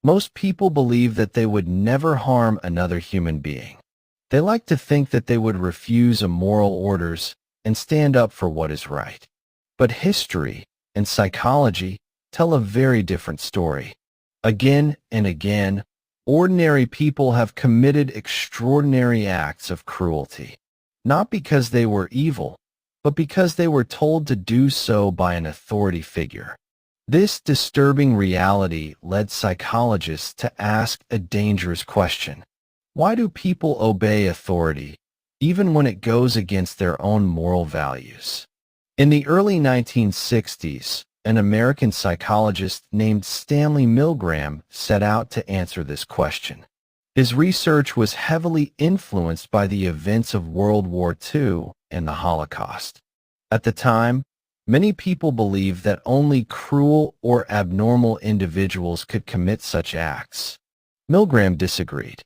Most people believe that they would never harm another human being. They like to think that they would refuse immoral orders and stand up for what is right. But history and psychology tell a very different story. Again and again, ordinary people have committed extraordinary acts of cruelty, not because they were evil, but because they were told to do so by an authority figure. This disturbing reality led psychologists to ask a dangerous question. Why do people obey authority, even when it goes against their own moral values? In the early 1960s, an American psychologist named Stanley Milgram set out to answer this question. His research was heavily influenced by the events of World War II and the Holocaust. At the time, many people believed that only cruel or abnormal individuals could commit such acts. Milgram disagreed.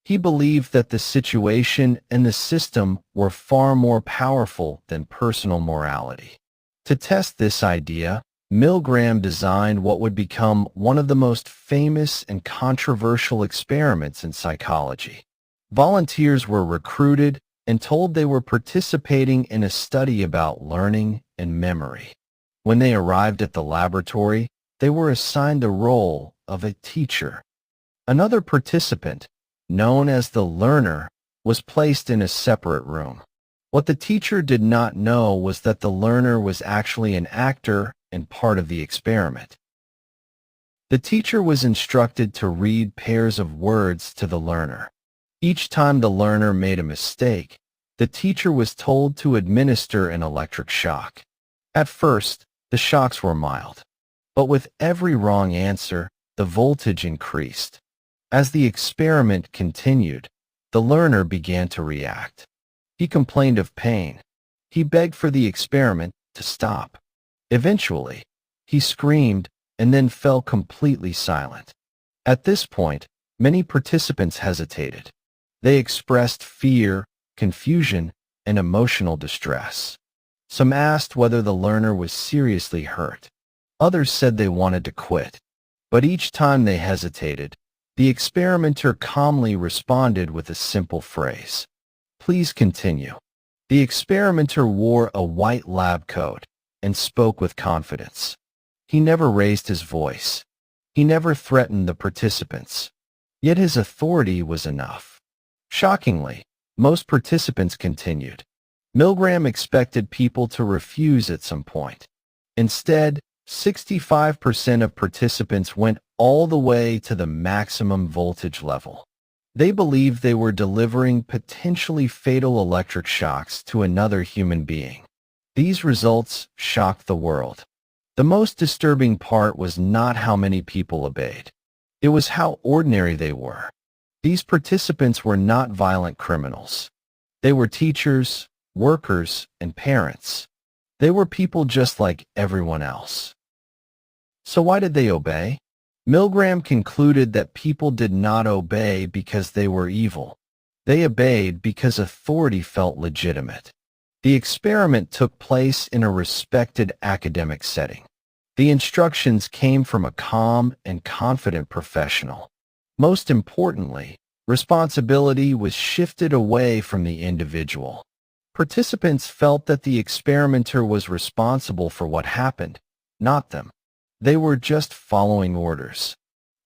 He believed that the situation and the system were far more powerful than personal morality. To test this idea, Milgram designed what would become one of the most famous and controversial experiments in psychology. Volunteers were recruited and told they were participating in a study about learning and memory. When they arrived at the laboratory, they were assigned the role of a teacher. Another participant, known as the learner, was placed in a separate room. What the teacher did not know was that the learner was actually an actor and part of the experiment. The teacher was instructed to read pairs of words to the learner. Each time the learner made a mistake, the teacher was told to administer an electric shock. At first, the shocks were mild, but with every wrong answer, the voltage increased. As the experiment continued, the learner began to react. He complained of pain. He begged for the experiment to stop. Eventually, he screamed and then fell completely silent. At this point, many participants hesitated. They expressed fear, confusion, and emotional distress. Some asked whether the learner was seriously hurt. Others said they wanted to quit. But each time they hesitated, the experimenter calmly responded with a simple phrase. "Please continue." The experimenter wore a white lab coat and spoke with confidence. He never raised his voice. He never threatened the participants. Yet his authority was enough. Shockingly, most participants continued. Milgram expected people to refuse at some point. Instead, 65% of participants went all the way to the maximum voltage level. They believed they were delivering potentially fatal electric shocks to another human being. These results shocked the world. The most disturbing part was not how many people obeyed. It was how ordinary they were. These participants were not violent criminals. They were teachers, workers, and parents. They were people just like everyone else. So why did they obey? Milgram concluded that people did not obey because they were evil. They obeyed because authority felt legitimate. The experiment took place in a respected academic setting. The instructions came from a calm and confident professional. Most importantly, responsibility was shifted away from the individual. Participants felt that the experimenter was responsible for what happened, not them. They were just following orders.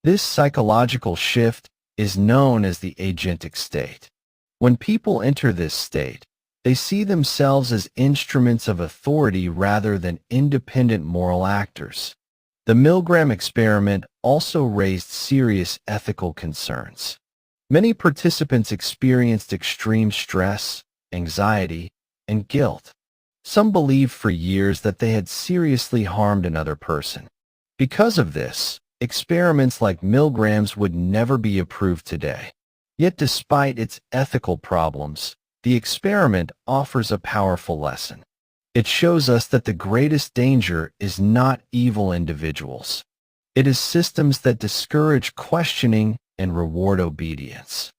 This psychological shift is known as the agentic state. When people enter this state, they see themselves as instruments of authority rather than independent moral actors. The Milgram experiment also raised serious ethical concerns. Many participants experienced extreme stress, anxiety, and guilt. Some believed for years that they had seriously harmed another person. Because of this, experiments like Milgram's would never be approved today. Yet despite its ethical problems, the experiment offers a powerful lesson. It shows us that the greatest danger is not evil individuals. It is systems that discourage questioning and reward obedience.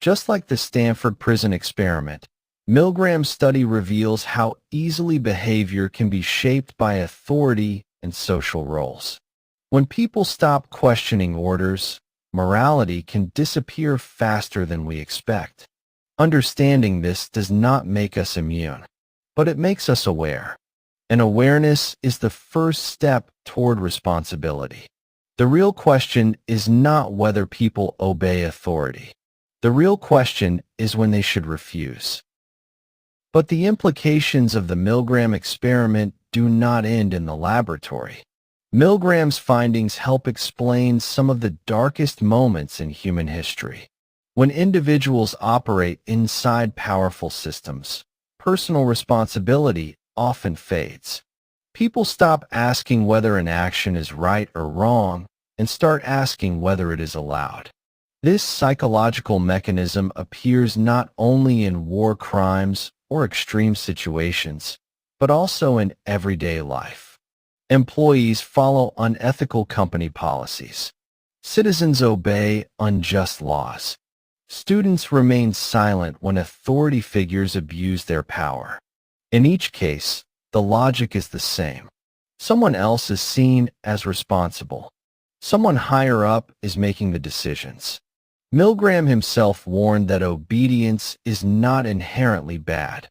Just like the Stanford Prison Experiment, Milgram's study reveals how easily behavior can be shaped by authority and social roles. When people stop questioning orders, morality can disappear faster than we expect. Understanding this does not make us immune, but it makes us aware. And awareness is the first step toward responsibility. The real question is not whether people obey authority. The real question is when they should refuse. But the implications of the Milgram experiment do not end in the laboratory. Milgram's findings help explain some of the darkest moments in human history. When individuals operate inside powerful systems, personal responsibility often fades. People stop asking whether an action is right or wrong and start asking whether it is allowed. This psychological mechanism appears not only in war crimes or extreme situations, but also in everyday life. Employees follow unethical company policies. Citizens obey unjust laws. Students remain silent when authority figures abuse their power. In each case, the logic is the same. Someone else is seen as responsible. Someone higher up is making the decisions. Milgram himself warned that obedience is not inherently bad.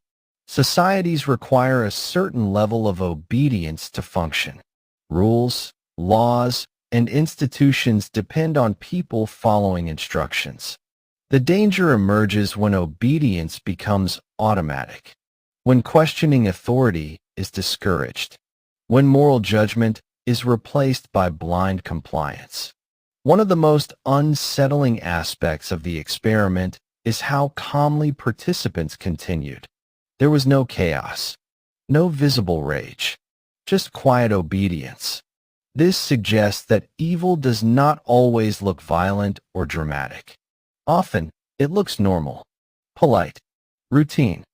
Societies require a certain level of obedience to function. Rules, laws, and institutions depend on people following instructions. The danger emerges when obedience becomes automatic, when questioning authority is discouraged, when moral judgment is replaced by blind compliance. One of the most unsettling aspects of the experiment is how calmly participants continued. There was no chaos, no visible rage, just quiet obedience. This suggests that evil does not always look violent or dramatic. Often, it looks normal, polite, routine.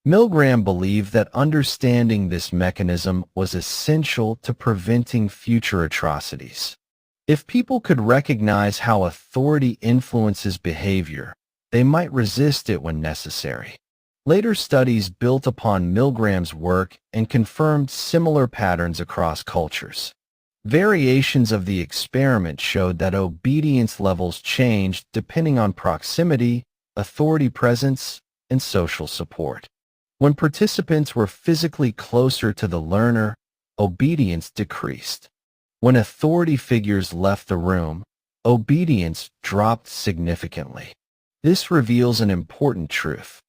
Milgram believed that understanding this mechanism was essential to preventing future atrocities. If people could recognize how authority influences behavior, they might resist it when necessary. Later studies built upon Milgram's work and confirmed similar patterns across cultures. Variations of the experiment showed that obedience levels changed depending on proximity, authority presence, and social support. When participants were physically closer to the learner, obedience decreased. When authority figures left the room, obedience dropped significantly. This reveals an important truth.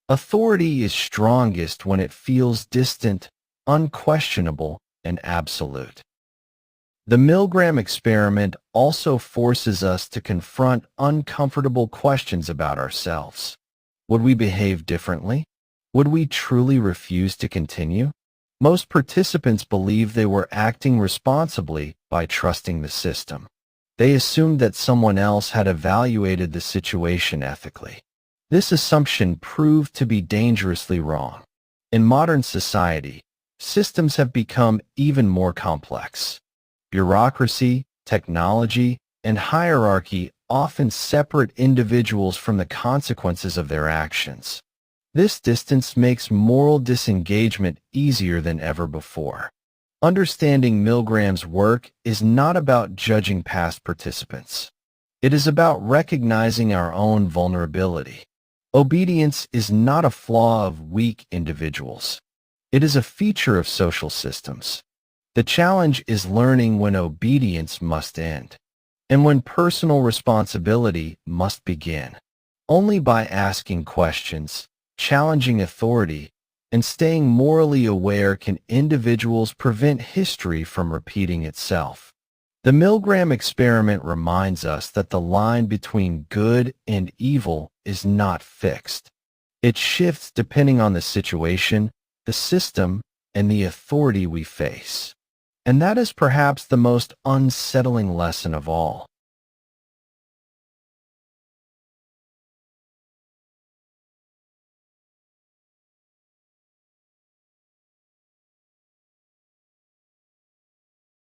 Authority is strongest when it feels distant, unquestionable, and absolute. The Milgram experiment also forces us to confront uncomfortable questions about ourselves. Would we behave differently? Would we truly refuse to continue? Most participants believed they were acting responsibly by trusting the system. They assumed that someone else had evaluated the situation ethically. This assumption proved to be dangerously wrong. In modern society, systems have become even more complex. Bureaucracy, technology, and hierarchy often separate individuals from the consequences of their actions. This distance makes moral disengagement easier than ever before. Understanding Milgram's work is not about judging past participants. It is about recognizing our own vulnerability. Obedience is not a flaw of weak individuals. It is a feature of social systems. The challenge is learning when obedience must end, and when personal responsibility must begin. Only by asking questions, challenging authority, and staying morally aware can individuals prevent history from repeating itself. The Milgram experiment reminds us that the line between good and evil is not fixed. It shifts depending on the situation, the system, and the authority we face. And that is perhaps the most unsettling lesson of all.